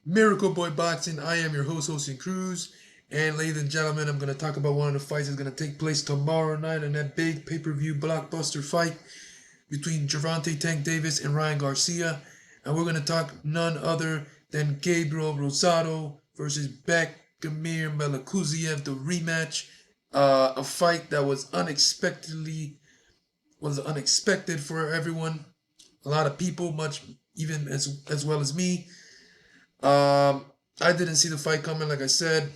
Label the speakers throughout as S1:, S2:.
S1: Miracle Boy Boxing. I am your host, Hosting Cruz. And ladies and gentlemen, I'm going to talk about one of the fights that's going to take place tomorrow night in that big pay-per-view blockbuster fight between Gervonta Tank Davis and Ryan Garcia. And we're going to talk none other than Gabriel Rosado versus Bektemier Meltkusiev, the rematch. A fight that was unexpected for everyone. A lot of people, much even as well as me. I didn't see the fight coming, like I said.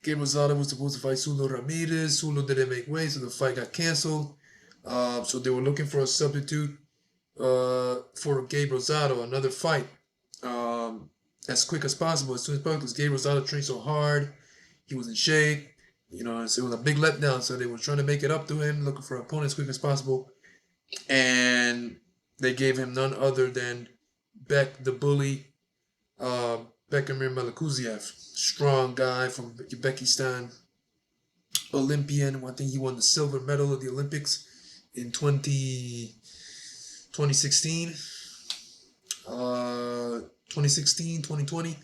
S1: Gabe Rosado was supposed to fight Sulo Ramirez. Sulo didn't make weight, so the fight got canceled. So they were looking for a substitute for Gabe Rosado, another fight, as quick as possible, as soon as possible, because Gabe Rosado trained so hard. He was in shape. You know, so it was a big letdown. So they were trying to make it up to him, looking for an opponent as quick as possible. And they gave him none other than Beck the Bully, Bektemier Meltkusiev, strong guy from Uzbekistan, Olympian. I think he won the silver medal of the Olympics in 2016, 2016, 2020.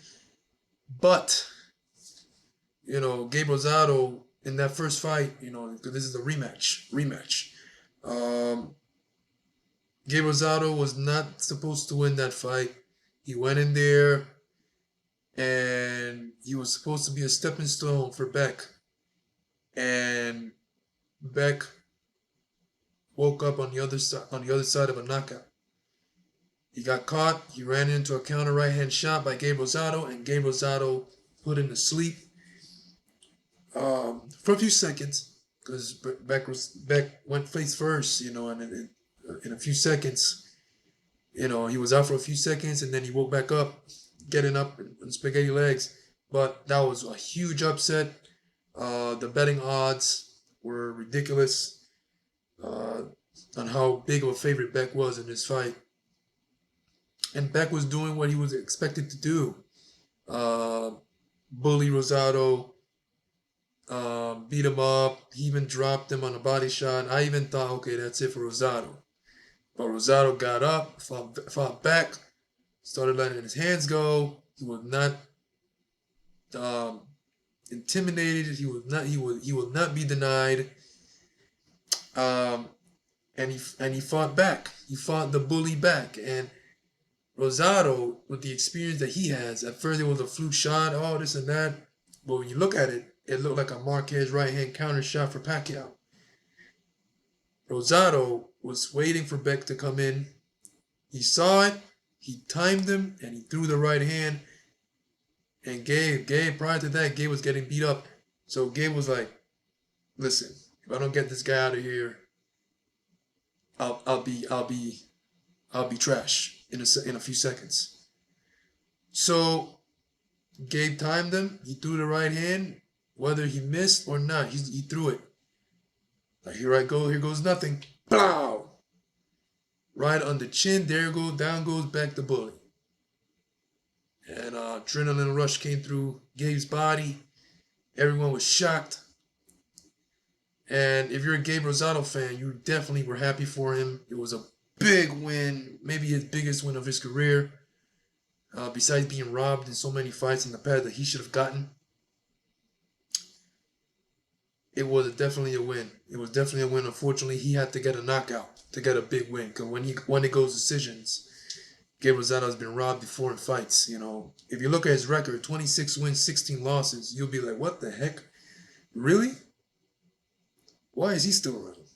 S1: But, you know, Gabe Rosado in that first fight, you know, because this is a rematch. Gabe Rosado was not supposed to win that fight. He went in there and he was supposed to be a stepping stone for Beck. And Beck woke up on the other side of a knockout. He got caught. He ran into a counter right hand shot by Gabe Rosado, and Gabe Rosado put him to sleep for a few seconds, because Beck went face first, you know, and in a few seconds, you know, he was out for a few seconds, and then he woke back up, getting up in spaghetti legs. But that was a huge upset. The betting odds were ridiculous on how big of a favorite Beck was in this fight. And Beck was doing what he was expected to do. Bully Rosado, beat him up. He even dropped him on a body shot. I even thought, okay, that's it for Rosado. But Rosado got up, fought back, started letting his hands go. He was not intimidated. He will not be denied. And he fought back. He fought the bully back. And Rosado, with the experience that he has, at first it was a fluke shot, oh, this and that. But when you look at it, it looked like a Marquez right-hand counter shot for Pacquiao. Rosado was waiting for Beck to come in. He saw it, he timed him, and he threw the right hand. And Gabe, prior to that, Gabe was getting beat up. So Gabe was like, listen, if I don't get this guy out of here, I'll be trash in a few seconds. So Gabe timed him. He threw the right hand, whether he missed or not. He threw it. Like, here I go. Here goes nothing. Blow! Right on the chin. There goes. Down goes Beck the Bully. And adrenaline rush came through Gabe's body. Everyone was shocked. And if you're a Gabe Rosado fan, you definitely were happy for him. It was a big win, maybe his biggest win of his career. Besides being robbed in so many fights in the past that he should have gotten. It was definitely a win. It was definitely a win. Unfortunately, he had to get a knockout to get a big win. Because when it goes decisions, Gabe Rosado has been robbed before in fights. You know, if you look at his record, 26 wins, 16 losses, you'll be like, what the heck? Really? Why is he still around?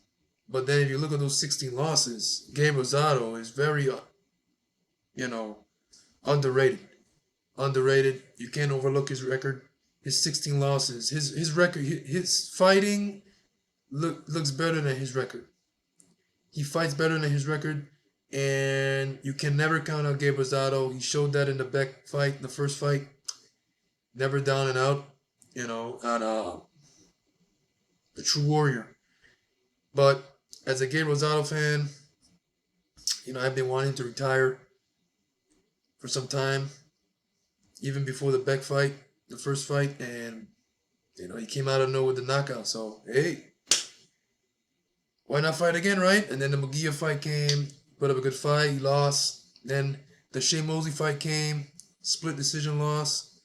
S1: But then if you look at those 16 losses, Gabe Rosado is very, underrated. Underrated. You can't overlook his record. His 16 losses. His record, his fighting looks better than his record. He fights better than his record. And you can never count out Gabe Rosado. He showed that in the Beck fight, the first fight. Never down and out. You know, and the true warrior. But as a Gabe Rosado fan, you know, I've been wanting to retire for some time, even before the Beck fight, the first fight, and, you know, he came out of nowhere with the knockout. So, hey, why not fight again, right? And then the Munguia fight came, put up a good fight, he lost. Then the Shea Mosley fight came, split decision loss.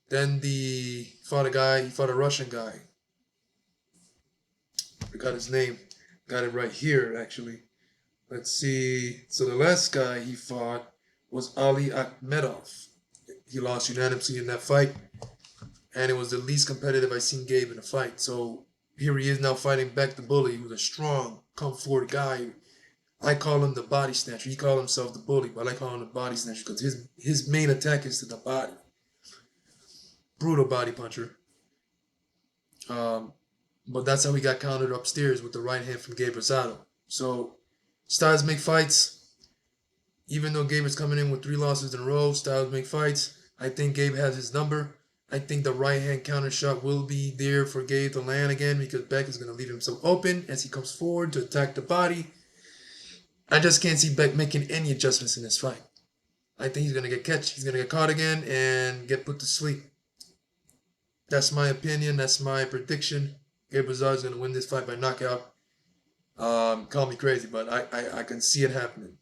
S1: Then he fought a Russian guy. Forgot his name. Got it right here, actually. Let's see. So the last guy he fought was Ali Akhmedov. He lost unanimously in that fight, and it was the least competitive I've seen Gabe in a fight. So here he is now fighting Beck the Bully, who's a strong, come forward guy. I call him the body snatcher. He called himself the bully, but I call him the body snatcher because his main attack is to the body. Brutal body puncher. But that's how he got countered upstairs with the right hand from Gabe Rosado. So styles make fights. Even though Gabe is coming in with 3 losses in a row, styles make fights. I think Gabe has his number. I think the right hand counter shot will be there for Gabe to land again because Beck is going to leave himself open as he comes forward to attack the body. I just can't see Beck making any adjustments in this fight. I think he's going to get catch. He's going to get caught again and get put to sleep. That's my opinion. That's my prediction. Gabe Rosado is going to win this fight by knockout. Call me crazy, but I can see it happening.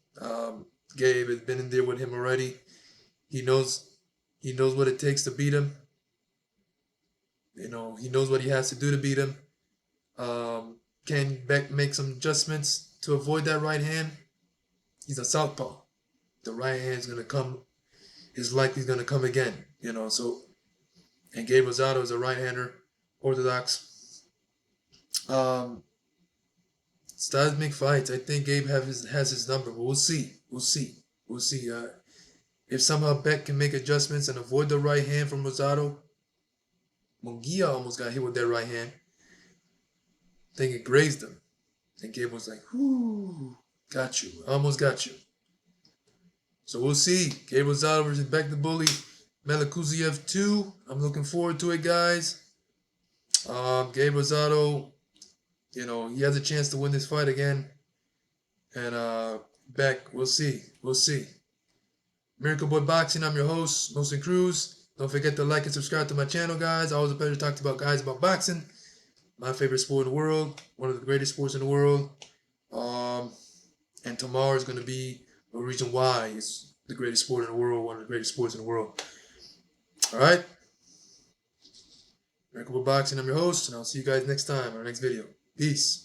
S1: Gabe has been in there with him already. He knows what it takes to beat him. You know, he knows what he has to do to beat him. Can Beck make some adjustments to avoid that right hand? He's a southpaw. The right hand is going to come, is likely going to come again. You know, so, and Gabe Rosado is a right-hander, orthodox. Styles make fights. I think Gabe has his number, but we'll see. We'll see. If somehow Beck can make adjustments and avoid the right hand from Rosado, Munguia almost got hit with that right hand. I think it grazed him. And Gabe was like, whoo, got you. Almost got you. So we'll see. Gabe Rosado versus Beck the Bully. Meltkusiev 2. I'm looking forward to it, guys. Gabe Rosado, you know, he has a chance to win this fight again. And Beck, we'll see. Miracle Boy Boxing, I'm your host, Wilson Cruz. Don't forget to like and subscribe to my channel, guys. Always a pleasure to talk about guys about boxing. My favorite sport in the world. One of the greatest sports in the world. And tomorrow is going to be a reason why it's the greatest sport in the world. One of the greatest sports in the world. Alright? Miracle Boy Boxing, I'm your host. And I'll see you guys next time on our next video. Peace.